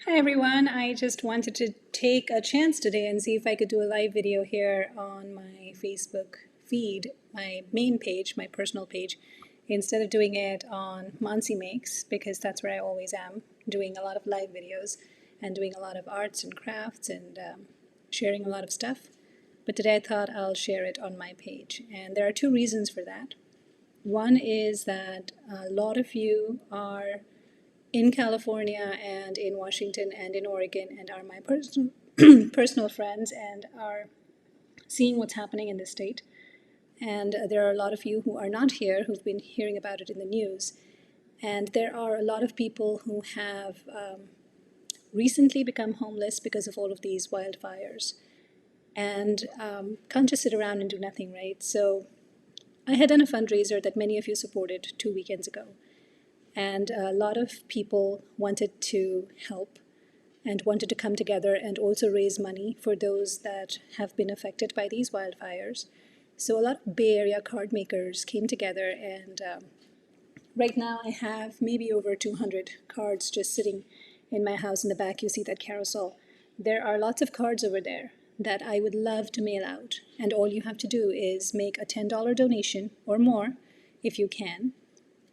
Hi everyone, I just wanted to take a chance today and see if I could do a live video here on my Facebook feed, my main page, my personal page, instead of doing it on Mansi Makes, because that's where I always am, doing a lot of live videos and doing a lot of arts and crafts and sharing a lot of stuff. But today I thought I'll share it on my page, and there are two reasons for that. One is that a lot of you are in California and in Washington and in Oregon and are my personal friends and are seeing what's happening in the state. And there are a lot of you who are not here who've been hearing about it in the news. And there are a lot of people who have recently become homeless because of all of these wildfires and can't just sit around and do nothing, right? So I had done a fundraiser that many of you supported 2 weekends ago. And a lot of people wanted to help and wanted to come together and also raise money for those that have been affected by these wildfires. So a lot of Bay Area card makers came together, and right now I have maybe over 200 cards just sitting in my house. In the back you see that carousel. There are lots of cards over there that I would love to mail out, and all you have to do is make a $10 donation or more if you can,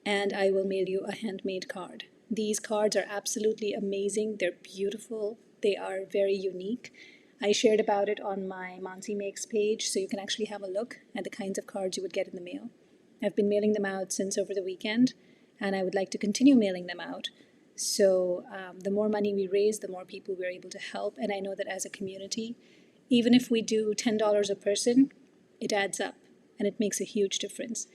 and I will mail you a handmade card. These cards are absolutely amazing. They're beautiful. They are very unique. I shared about it on my Mansi Makes page, so you can actually have a look at the kinds of cards you would get in the mail. I've been mailing them out since over the weekend, and I would like to continue mailing them out. So the more money we raise, the more people we're able to help. And I know that as a community, even if we do $10 a person, it adds up, and it makes a huge difference.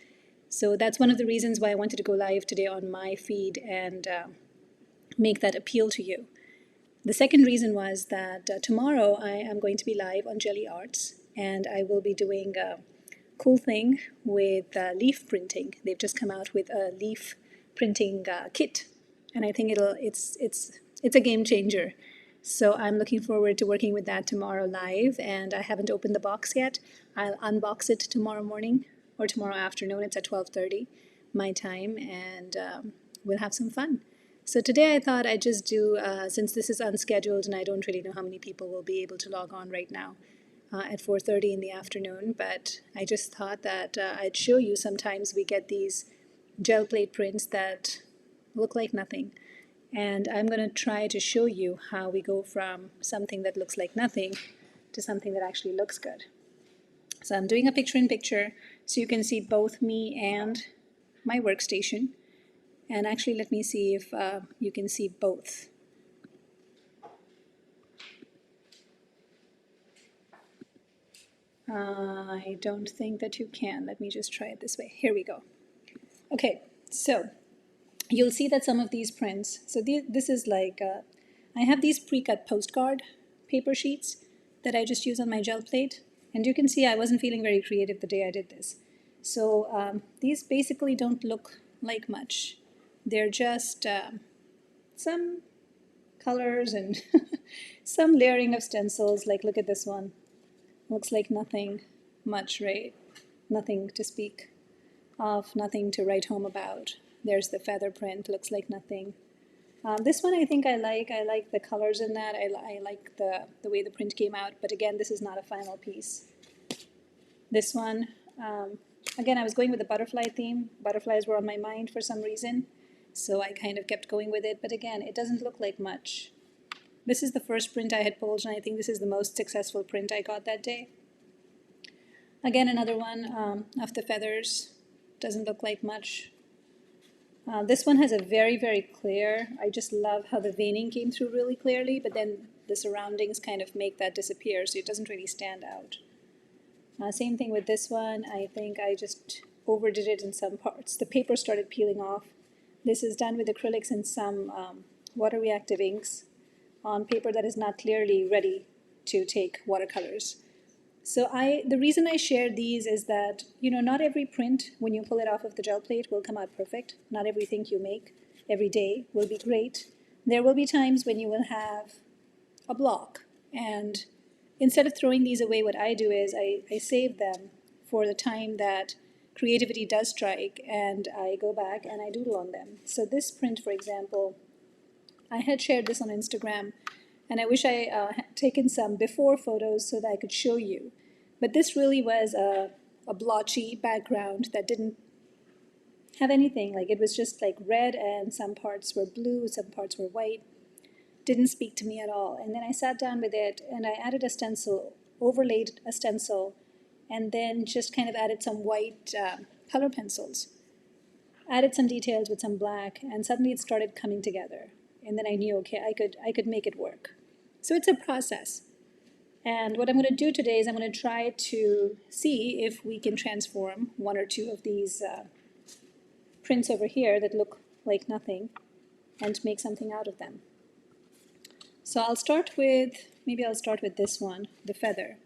So that's one of the reasons why I wanted to go live today on my feed and make that appeal to you. The second reason was that tomorrow I am going to be live on Jelly Arts, and I will be doing a cool thing with leaf printing. They've just come out with a leaf printing kit, and I think it's a game changer. So I'm looking forward to working with that tomorrow live, and I haven't opened the box yet. I'll unbox it tomorrow morning or tomorrow afternoon. It's at 12:30 my time, and we'll have some fun. So today I thought I'd just do, since this is unscheduled and I don't really know how many people will be able to log on right now at 4:30 in the afternoon, but I just thought that I'd show you. Sometimes we get these gel plate prints that look like nothing, and I'm going to try to show you how we go from something that looks like nothing to something that actually looks good. So I'm doing a picture-in-picture so you can see both me and my workstation. And actually, let me see if you can see both. I don't think that you can. Let me just try it this way. Here we go. Okay, so you'll see that some of these prints, so this is like, I have these pre-cut postcard paper sheets that I just use on my gel plate. And you can see I wasn't feeling very creative the day I did this. So these basically don't look like much. They're just some colors and some layering of stencils. Like, look at this one. Looks like nothing much, right? Nothing to speak of, nothing to write home about. There's the feather print, looks like nothing. This one I think I like. I like the colors in that. I like the way the print came out, but again, this is not a final piece. This one, again, I was going with the butterfly theme. Butterflies were on my mind for some reason, so I kind of kept going with it, but again, it doesn't look like much. This is the first print I had pulled, and I think this is the most successful print I got that day. Again, another one of the feathers. Doesn't look like much. This one has a very, very clear, I just love how the veining came through really clearly, but then the surroundings kind of make that disappear, so it doesn't really stand out. Same thing with this one. I think I just overdid it in some parts. The paper started peeling off. This is done with acrylics and some water reactive inks on paper that is not clearly ready to take watercolors. So the reason I shared these is that, you know, not every print, when you pull it off of the gel plate, will come out perfect. Not everything you make every day will be great. There will be times when you will have a block, and instead of throwing these away, what I do is I save them for the time that creativity does strike, and I go back and I doodle on them. So this print, for example, I had shared this on Instagram, and I wish I had taken some before photos so that I could show you. But this really was a blotchy background that didn't have anything. Like, it was just like red, and some parts were blue, some parts were white. Didn't speak to me at all. And then I sat down with it and I added a stencil, overlaid a stencil, and then just kind of added some white color pencils. Added some details with some black, and suddenly it started coming together. And then I knew, okay, I could make it work. So it's a process. And what I'm going to do today is I'm going to try to see if we can transform one or two of these prints over here that look like nothing and make something out of them. So I'll start with this one, the feather,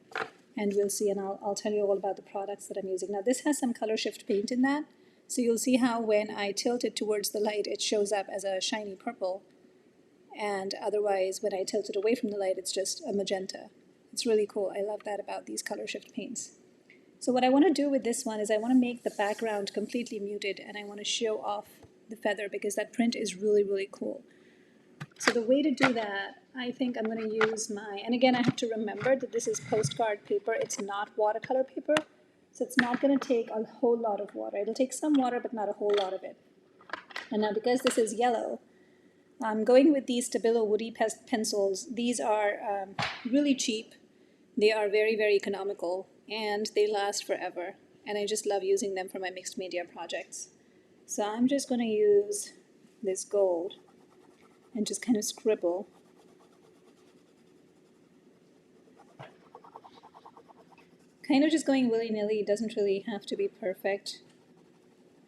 and we'll see, and I'll tell you all about the products that I'm using. Now this has some color shift paint in that, so you'll see how when I tilt it towards the light, it shows up as a shiny purple, and otherwise when I tilt it away from the light, it's just a magenta. It's really cool. I love that about these color shift paints. So what I want to do with this one is I want to make the background completely muted, and I want to show off the feather because that print is really, really cool. So the way to do that, I think I'm going to use and again, I have to remember that this is postcard paper. It's not watercolor paper, so it's not going to take a whole lot of water. It'll take some water, but not a whole lot of it. And now because this is yellow, I'm going with these Stabilo Woody pencils. These are really cheap. They are very, very economical, and they last forever. And I just love using them for my mixed media projects. So I'm just going to use this gold and just kind of scribble. Kind of just going willy-nilly. It doesn't really have to be perfect.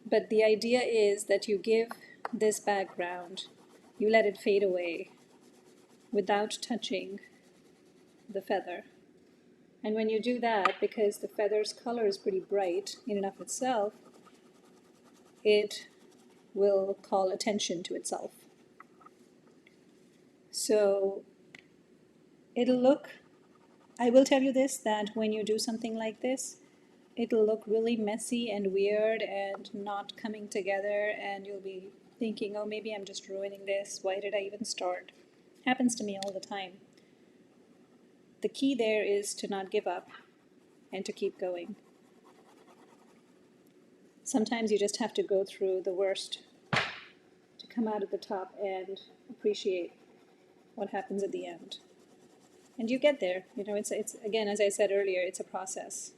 But the idea is that you give this background, you let it fade away without touching the feather. And when you do that, because the feather's color is pretty bright in and of itself, it will call attention to itself. So it'll look, I will tell you this, that when you do something like this, it'll look really messy and weird and not coming together, and you'll be thinking, oh, maybe I'm just ruining this. Why did I even start? Happens to me all the time. The key there is to not give up and to keep going. Sometimes you just have to go through the worst to come out at the top and appreciate what happens at the end. And you get there. You know, it's again, as I said earlier, it's a process.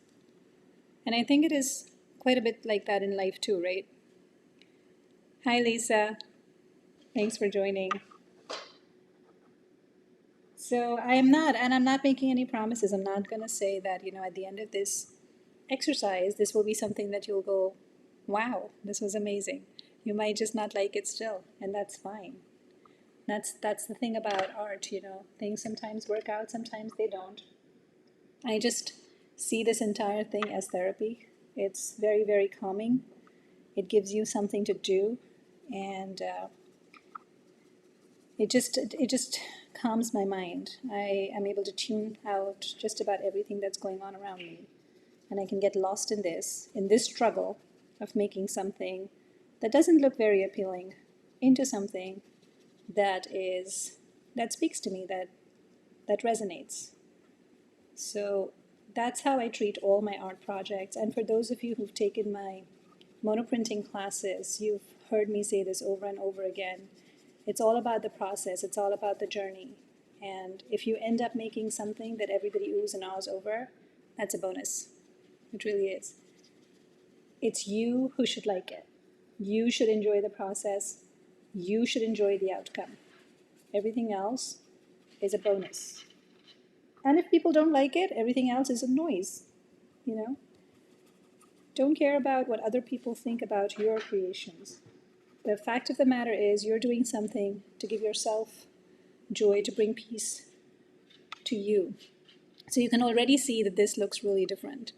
And I think it is quite a bit like that in life too, right? Hi, Lisa. Thanks for joining. So I'm not making any promises. I'm not going to say that, you know, at the end of this exercise, this will be something that you'll go, wow, this was amazing. You might just not like it still, and that's fine. That's the thing about art, you know. Things sometimes work out, sometimes they don't. I just see this entire thing as therapy. It's very, very calming. It gives you something to do, and it just calms my mind. I am able to tune out just about everything that's going on around me, and I can get lost in this struggle of making something that doesn't look very appealing into something that speaks to me, that resonates. So that's how I treat all my art projects. And for those of you who've taken my monoprinting classes, you've heard me say this over and over again. It's all about the process. It's all about the journey. And if you end up making something that everybody oohs and ahs over, that's a bonus. It really is. It's you who should like it. You should enjoy the process. You should enjoy the outcome. Everything else is a bonus. And if people don't like it, everything else is a noise, you know? Don't care about what other people think about your creations. The fact of the matter is you're doing something to give yourself joy, to bring peace to you. So you can already see that this looks really different.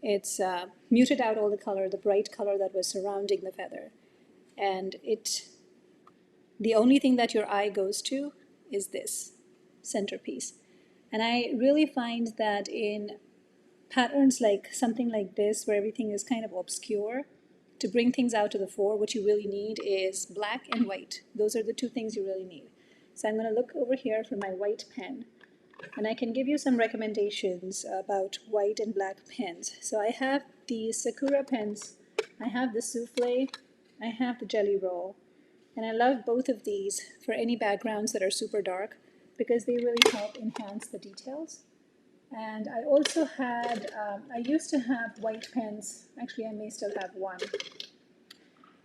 It's muted out all the color, the bright color that was surrounding the feather. And the only thing that your eye goes to is this centerpiece. And I really find that in patterns like something like this, where everything is kind of obscure, to bring things out to the fore, what you really need is black and white. Those are the two things you really need. So I'm going to look over here for my white pen, and I can give you some recommendations about white and black pens. So I have the Sakura pens, I have the Souffle, I have the Jelly Roll, and I love both of these for any backgrounds that are super dark because they really help enhance the details. And I also had, I used to have white pens, actually I may still have one,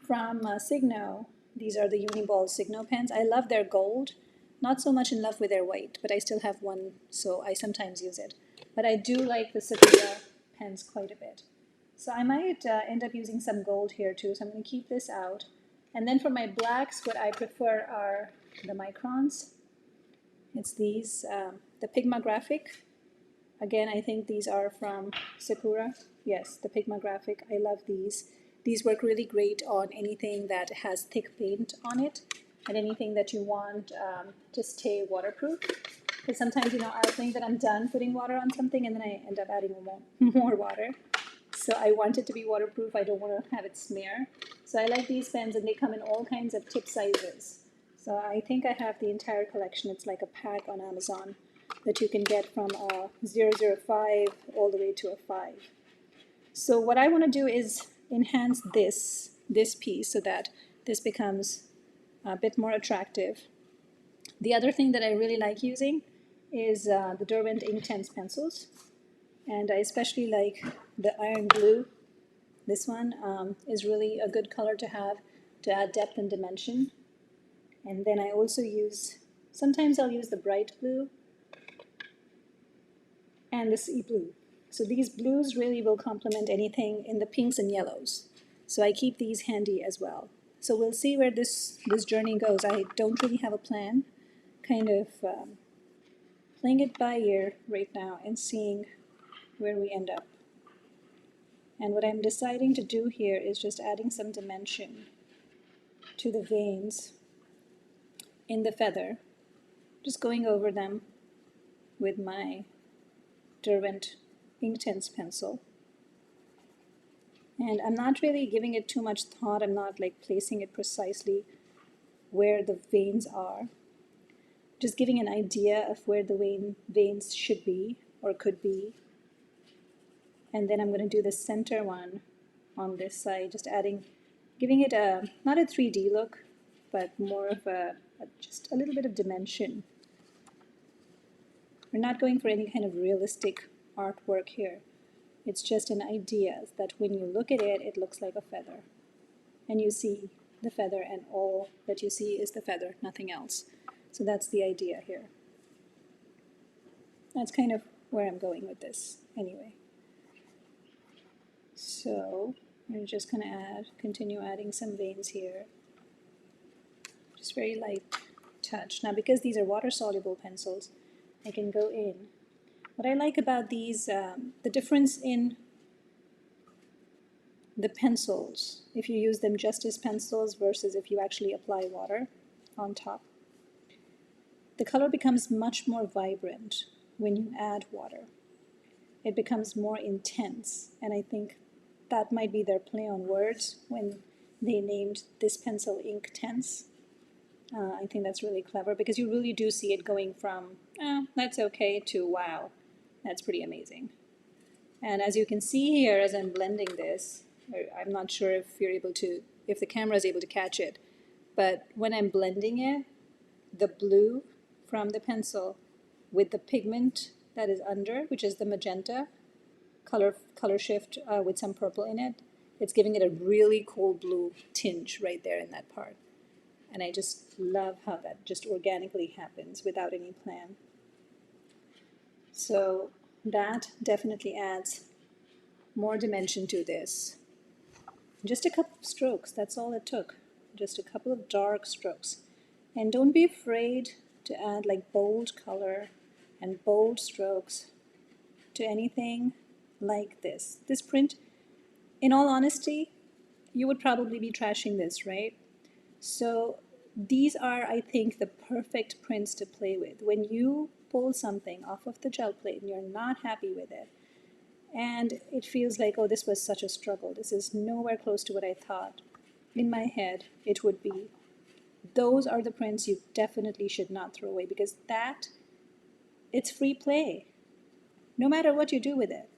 from Signo. These are the Uniball Signo pens. I love their gold, not so much in love with their white, but I still have one, so I sometimes use it. But I do like the Sakura pens quite a bit. So I might end up using some gold here too, so I'm going to keep this out. And then for my blacks, what I prefer are the Microns. It's these, the Pigmographic. Again, I think these are from Sakura. Yes, the Pigmographic. I love these. These work really great on anything that has thick paint on it and anything that you want to stay waterproof. Because sometimes, you know, I'll think that I'm done putting water on something and then I end up adding more water. So I want it to be waterproof. I don't want to have it smear. So I like these pens, and they come in all kinds of tip sizes. So I think I have the entire collection. It's like a pack on Amazon that you can get from a 005 all the way to a 5. So what I want to do is enhance this piece so that this becomes a bit more attractive. The other thing that I really like using is the Derwent Inktense pencils, and I especially like the Iron Blue. This one is really a good color to have to add depth and dimension. And then I also use, sometimes I'll use the Bright Blue and the Sea Blue. So these blues really will complement anything in the pinks and yellows. So I keep these handy as well. So we'll see where this journey goes. I don't really have a plan, kind of playing it by ear right now and seeing where we end up. And what I'm deciding to do here is just adding some dimension to the veins in the feather, just going over them with my Derwent Inktense pencil. And I'm not really giving it too much thought. I'm not like placing it precisely where the veins are. Just giving an idea of where the veins should be or could be. And then I'm going to do the center one on this side, just adding, giving it a, not a 3D look, but more of just a little bit of dimension. We're not going for any kind of realistic artwork here. It's just an idea that when you look at it, it looks like a feather. And you see the feather, and all that you see is the feather, nothing else. So that's the idea here. That's kind of where I'm going with this anyway. So we're just going to continue adding some veins here. Just very light touch. Now because these are water-soluble pencils, I can go in. What I like about these, the difference in the pencils, if you use them just as pencils versus if you actually apply water on top, the color becomes much more vibrant when you add water. It becomes more intense, and I think that might be their play on words when they named this pencil Inktense. I think that's really clever because you really do see it going from, that's okay, to wow, that's pretty amazing. And as you can see here, as I'm blending this, I'm not sure if you're able to, if the camera is able to catch it, but when I'm blending it, the blue from the pencil with the pigment that is under, which is the magenta, color shift with some purple in it, it's giving it a really cool blue tinge right there in that part. And I just love how that just organically happens without any plan. So that definitely adds more dimension to this. Just a couple of strokes, that's all it took. Just a couple of dark strokes. And don't be afraid to add like bold color and bold strokes to anything like this. This print, in all honesty, you would probably be trashing this, right? So these are, I think, the perfect prints to play with. When you pull something off of the gel plate and you're not happy with it, and it feels like, oh, this was such a struggle, this is nowhere close to what I thought in my head it would be, those are the prints you definitely should not throw away, because it's free play. No matter what you do with it,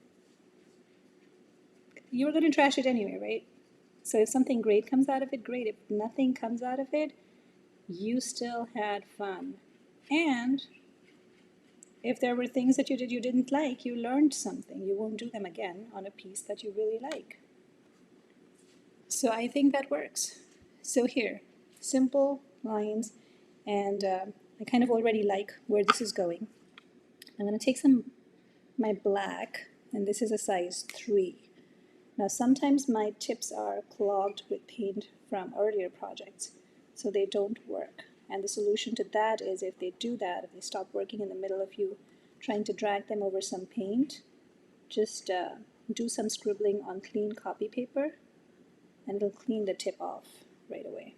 you're going to trash it anyway, right? So if something great comes out of it, great. If nothing comes out of it, you still had fun. And if there were things that you did you didn't like, you learned something. You won't do them again on a piece that you really like. So I think that works. So here, simple lines, and I kind of already like where this is going. I'm going to take my black, and this is a size 3. Now sometimes my tips are clogged with paint from earlier projects, so they don't work. And the solution to that is, if they do that, if they stop working in the middle of you trying to drag them over some paint, just do some scribbling on clean copy paper, and it'll clean the tip off right away.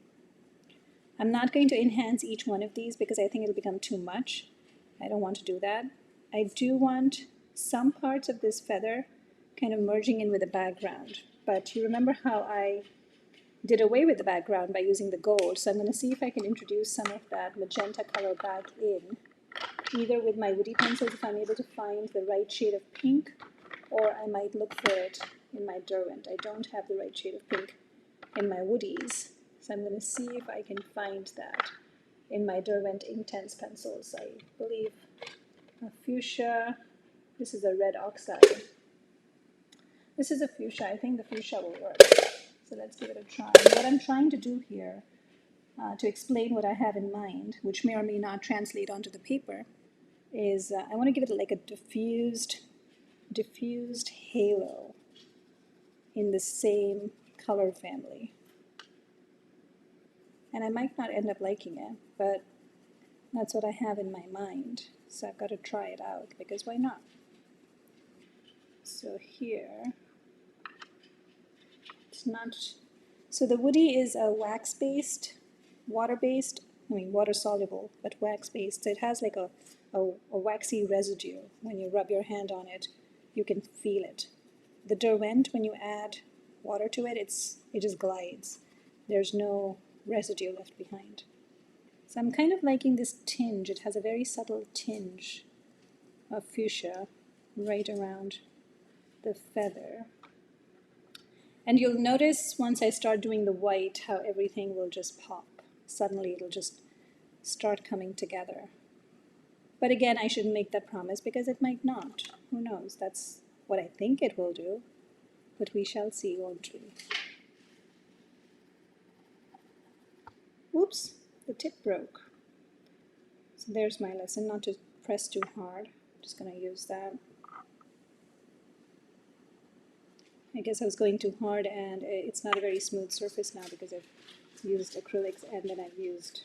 I'm not going to enhance each one of these because I think it'll become too much. I don't want to do that. I do want some parts of this feather kind of merging in with the background, but you remember how I did away with the background by using the gold, so I'm going to see if I can introduce some of that magenta color back in, either with my woody pencils if I'm able to find the right shade of pink, or I might look for it in my Derwent. I don't have the right shade of pink in my woodies, so I'm going to see if I can find that in my Derwent Inktense pencils. I believe a fuchsia, this is a red oxide. This is a fuchsia. I think the fuchsia will work. So let's give it a try. And what I'm trying to do here, to explain what I have in mind, which may or may not translate onto the paper, is I want to give it like a diffused halo in the same color family. And I might not end up liking it, but that's what I have in my mind. So I've got to try it out, because why not? So here, it's not, so the woody is a wax-based, water-based, I mean water-soluble, but wax-based. So it has like a waxy residue. When you rub your hand on it, you can feel it. The Derwent, when you add water to it, it just glides. There's no residue left behind. So I'm kind of liking this tinge. It has a very subtle tinge of fuchsia right around the feather. And you'll notice once I start doing the white how everything will just pop. Suddenly it'll just start coming together. But again, I shouldn't make that promise because it might not. Who knows? That's what I think it will do. But we shall see, won't we? Oops, the tip broke. So there's my lesson, not to press too hard. I'm just going to use that. I guess I was going too hard, and it's not a very smooth surface now because I've used acrylics and then I've used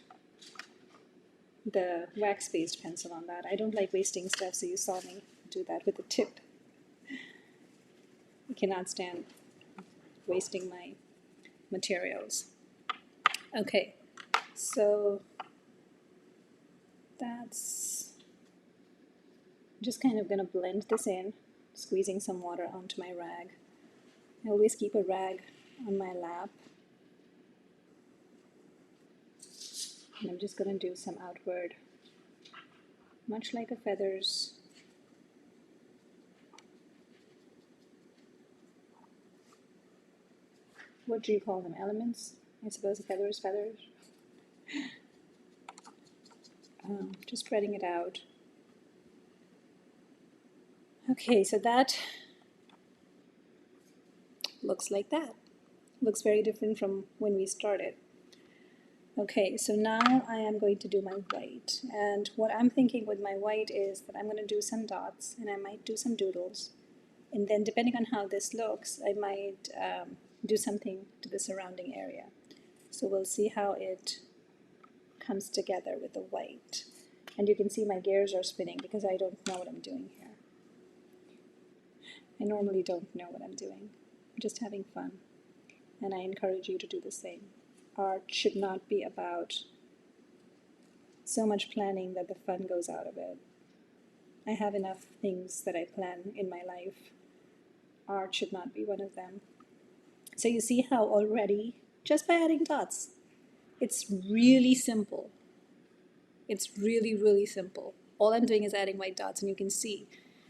the wax-based pencil on that. I don't like wasting stuff, so you saw me do that with the tip. I cannot stand wasting my materials. Okay, so that's just kind of going to blend this in, squeezing some water onto my rag. I always keep a rag on my lap. And I'm just going to do some outward, much like a feather's. What do you call them? Elements? I suppose a feather is feathers. Just spreading it out. Okay, so that looks like that. Looks very different from when we started. Okay, so now I am going to do my white. And what I'm thinking with my white is that I'm going to do some dots, and I might do some doodles. And then depending on how this looks, I might do something to the surrounding area. So we'll see how it comes together with the white. And you can see my gears are spinning because I don't know what I'm doing here. I normally don't know what I'm doing. I'm just having fun. And I encourage you to do the same. Art should not be about so much planning that the fun goes out of it. I have enough things that I plan in my life. Art should not be one of them. So you see how already, just by adding dots, It's really simple. It's really, really simple. All I'm doing is adding white dots, and you can see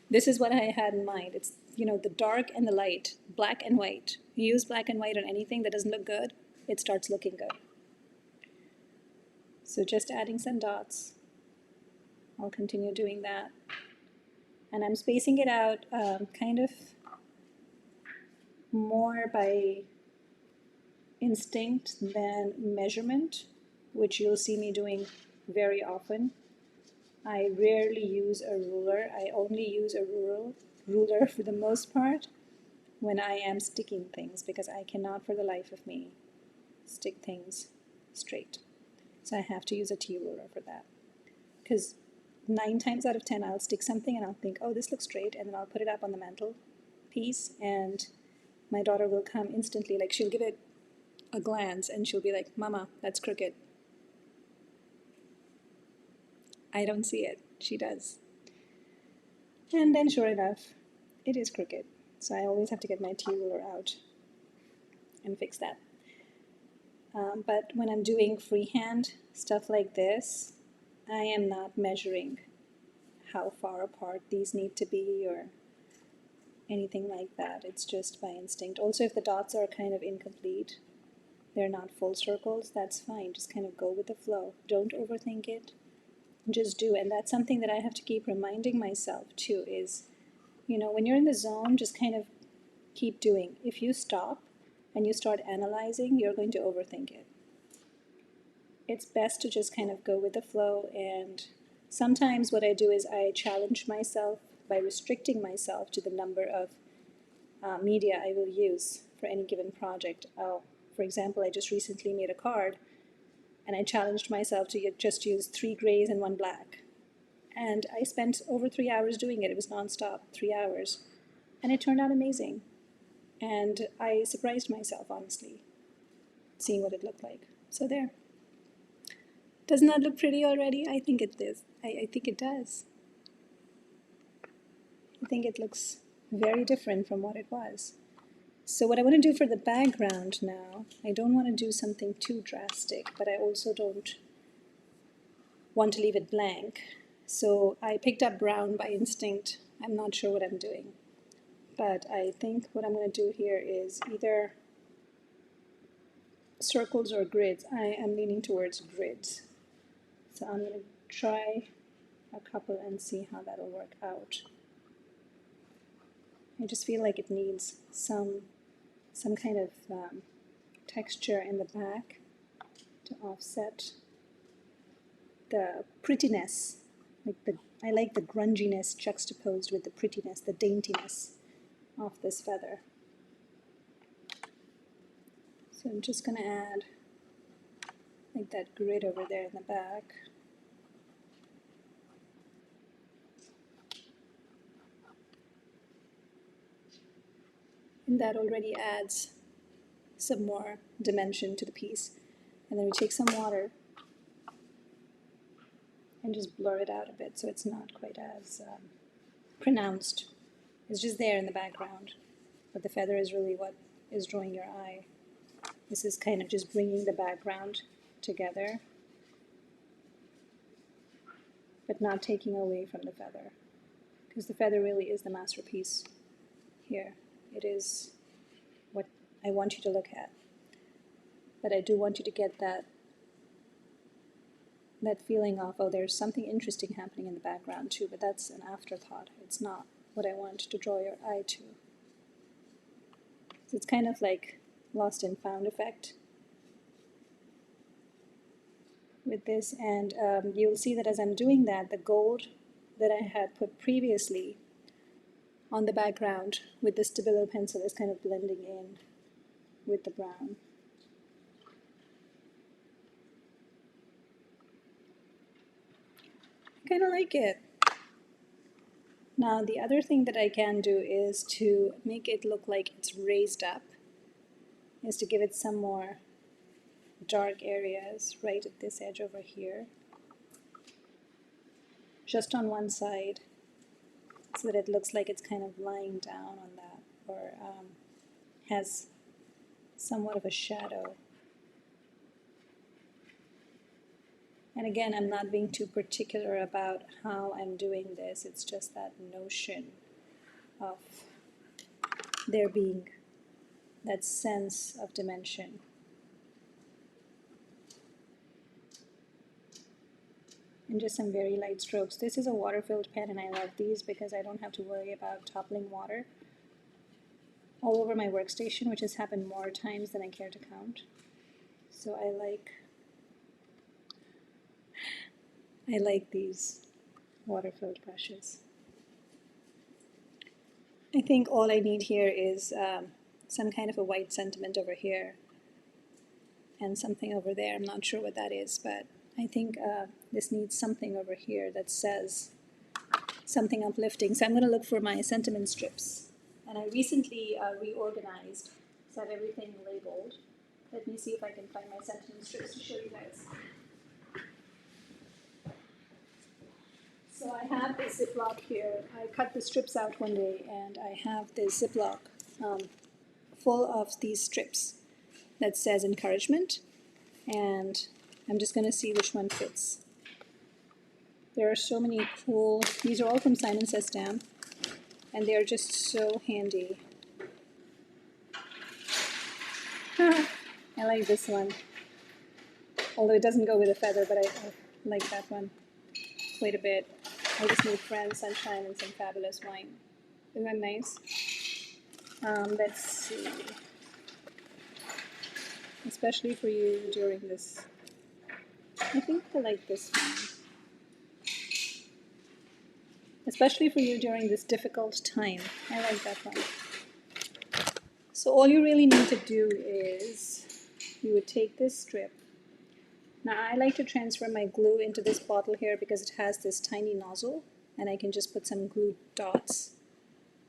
this is what I had in mind. It's, you know, the dark and the light, black and white. You use black and white on anything that doesn't look good, it starts looking good. So just adding some dots. I'll continue doing that. And I'm spacing it out kind of more by instinct than measurement, which you'll see me doing very often. I rarely use a ruler. I only use a ruler for the most part when I am sticking things, because I cannot for the life of me stick things straight. So I have to use a T-ruler for that. Because 9 times out of 10 I'll stick something and I'll think, oh, this looks straight, and then I'll put it up on the mantel piece, and my daughter will come instantly, like she'll give it a glance and she'll be like, Mama, that's crooked. I don't see it. She does. And then sure enough, it is crooked. So I always have to get my T-ruler out and fix that. But when I'm doing freehand stuff like this, I am not measuring how far apart these need to be or anything like that. It's just by instinct. Also, if the dots are kind of incomplete, they're not full circles, that's fine. Just kind of go with the flow. Don't overthink it. Just do. And that's something that I have to keep reminding myself too, is, you know, when you're in the zone, just kind of keep doing. If you stop and you start analyzing, you're going to overthink it. It's best to just kind of go with the flow, and sometimes what I do is I challenge myself by restricting myself to the number of media I will use for any given project. For example, I just recently made a card, and I challenged myself to just use 3 grays and 1 black. And I spent over 3 hours doing it. It was nonstop, 3 hours. And it turned out amazing. And I surprised myself, honestly, seeing what it looked like. So there. Doesn't that look pretty already? I think it is. I think it does. I think it looks very different from what it was. So what I want to do for the background now, I don't want to do something too drastic, but I also don't want to leave it blank. So I picked up brown by instinct. I'm not sure what I'm doing. But I think what I'm going to do here is either circles or grids. I am leaning towards grids. So I'm going to try a couple and see how that'll work out. I just feel like it needs some kind of texture in the back to offset the prettiness. I like the grunginess juxtaposed with the prettiness, the daintiness of this feather. So I'm just going to add like that grid over there in the back. And that already adds some more dimension to the piece. And then we take some water and just blur it out a bit so it's not quite as pronounced. It's just there in the background, but the feather is really what is drawing your eye. This is kind of just bringing the background together, but not taking away from the feather, because the feather really is the masterpiece here. It is what I want you to look at, but I do want you to get that feeling of, oh, there's something interesting happening in the background too, but that's an afterthought. It's not what I want to draw your eye to. So it's kind of like lost and found effect with this, and you'll see that as I'm doing that, the gold that I had put previously on the background with the Stabilo pencil is kind of blending in with the brown. I kind of like it. Now the other thing that I can do is to make it look like it's raised up, is to give it some more dark areas right at this edge over here, just on one side, so that it looks like it's kind of lying down on that, or has somewhat of a shadow. And again, I'm not being too particular about how I'm doing this. It's just that notion of there being that sense of dimension. And just some very light strokes. This is a water-filled pen, and I love these because I don't have to worry about toppling water all over my workstation, which has happened more times than I care to count. So I like these water-filled brushes. I think all I need here is some kind of a white sentiment over here and something over there. I'm not sure what that is, but I think this needs something over here that says something uplifting. So I'm going to look for my sentiment strips. And I recently reorganized, so I have everything labeled. Let me see if I can find my sentiment strips to show you guys. So I have this Ziploc here. I cut the strips out one day, and I have this Ziploc full of these strips that says encouragement, and I'm just going to see which one fits. There are so many cool, these are all from Simon Says Damn, and they're just so handy. I like this one, although it doesn't go with a feather, but I like that one quite a bit. I just need friends, sunshine, and some fabulous wine. Isn't that nice? Let's see. Especially for you during this. I think I like this one. Especially for you during this difficult time. I like that one. So all you really need to do is you would take this strip. Now I like to transfer my glue into this bottle here because it has this tiny nozzle, and I can just put some glue dots.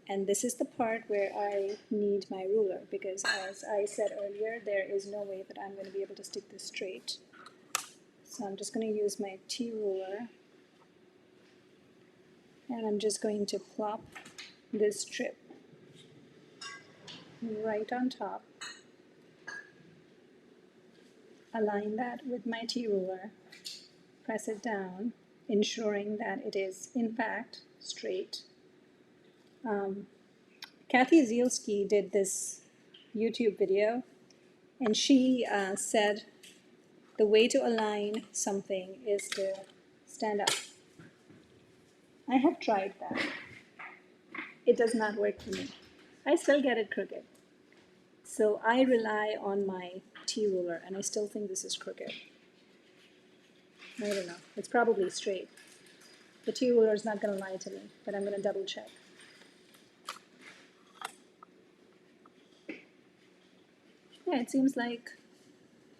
And this is the part where I need my ruler because, as I said earlier, there is no way that I'm going to be able to stick this straight. So I'm just going to use my T ruler, and I'm just going to plop this strip right on top. Align that with my T ruler, press it down, ensuring that it is in fact straight. Kathy Zielski did this YouTube video, and she said the way to align something is to stand up. I have tried that. It does not work for me. I still get it crooked. So I rely on my T ruler, and I still think this is crooked. I don't know. It's probably straight. The T ruler is not going to lie to me, but I'm going to double check. Yeah, it seems like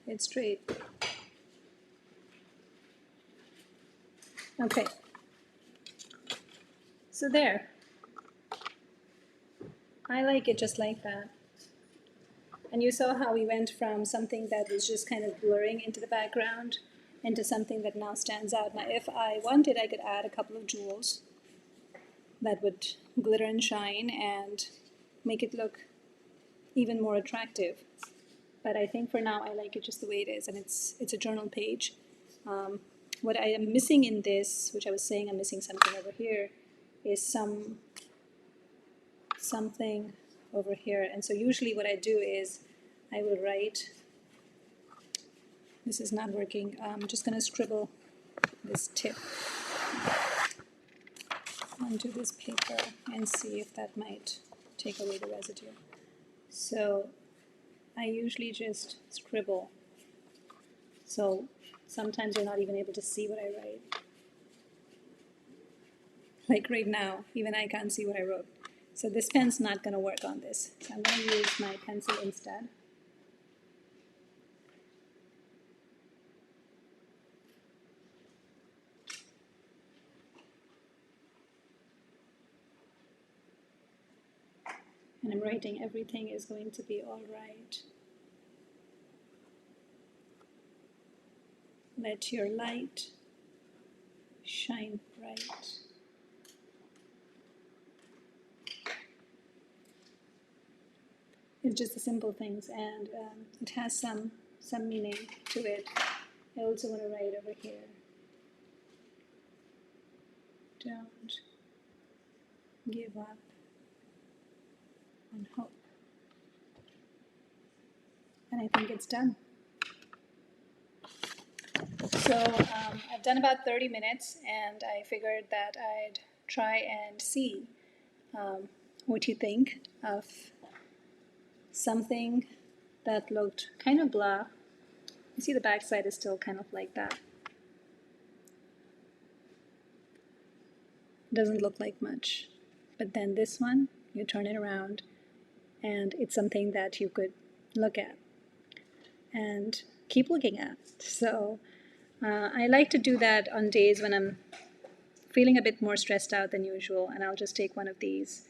it's straight. Okay. So there. I like it just like that. And you saw how we went from something that was just kind of blurring into the background into something that now stands out. Now, if I wanted, I could add a couple of jewels that would glitter and shine and make it look even more attractive. But I think for now, I like it just the way it is, and it's a journal page. What I am missing in this, which I was saying I'm missing something over here, is something over here. And so usually what I do is I will write, this is not working, I'm just going to scribble this tip onto this paper and see if that might take away the residue. So I usually just scribble, so sometimes you're not even able to see what I write. Like right now, even I can't see what I wrote. So this pen's not going to work on this. So I'm going to use my pencil instead. And I'm writing everything is going to be all right. Let your light shine bright. It's just the simple things, and it has some meaning to it. I also want to write over here, Don't give up on hope. And I think it's done. So I've done about 30 minutes, and I figured that I'd try and see what you think of something that looked kind of blah. You see the back side is still kind of like that. Doesn't look like much. But then this one, you turn it around, and it's something that you could look at and keep looking at. So I like to do that on days when I'm feeling a bit more stressed out than usual, and I'll just take one of these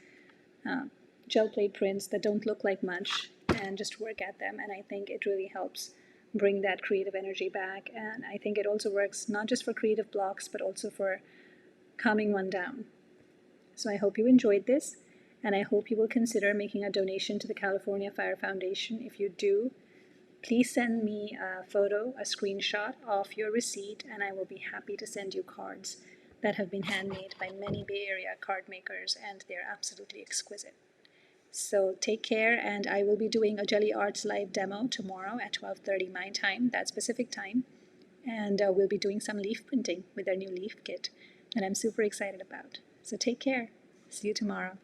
gel plate prints that don't look like much and just work at them. And I think it really helps bring that creative energy back. And I think it also works not just for creative blocks, but also for calming one down. So I hope you enjoyed this, and I hope you will consider making a donation to the California Fire Foundation. If you do, please send me a photo, a screenshot of your receipt, and I will be happy to send you cards that have been handmade by many Bay Area card makers, and they're absolutely exquisite. So take care, and I will be doing a Jelly Arts live demo tomorrow at 12:30 my time, that specific time, and we'll be doing some leaf printing with our new leaf kit that I'm super excited about. So take care. See you tomorrow.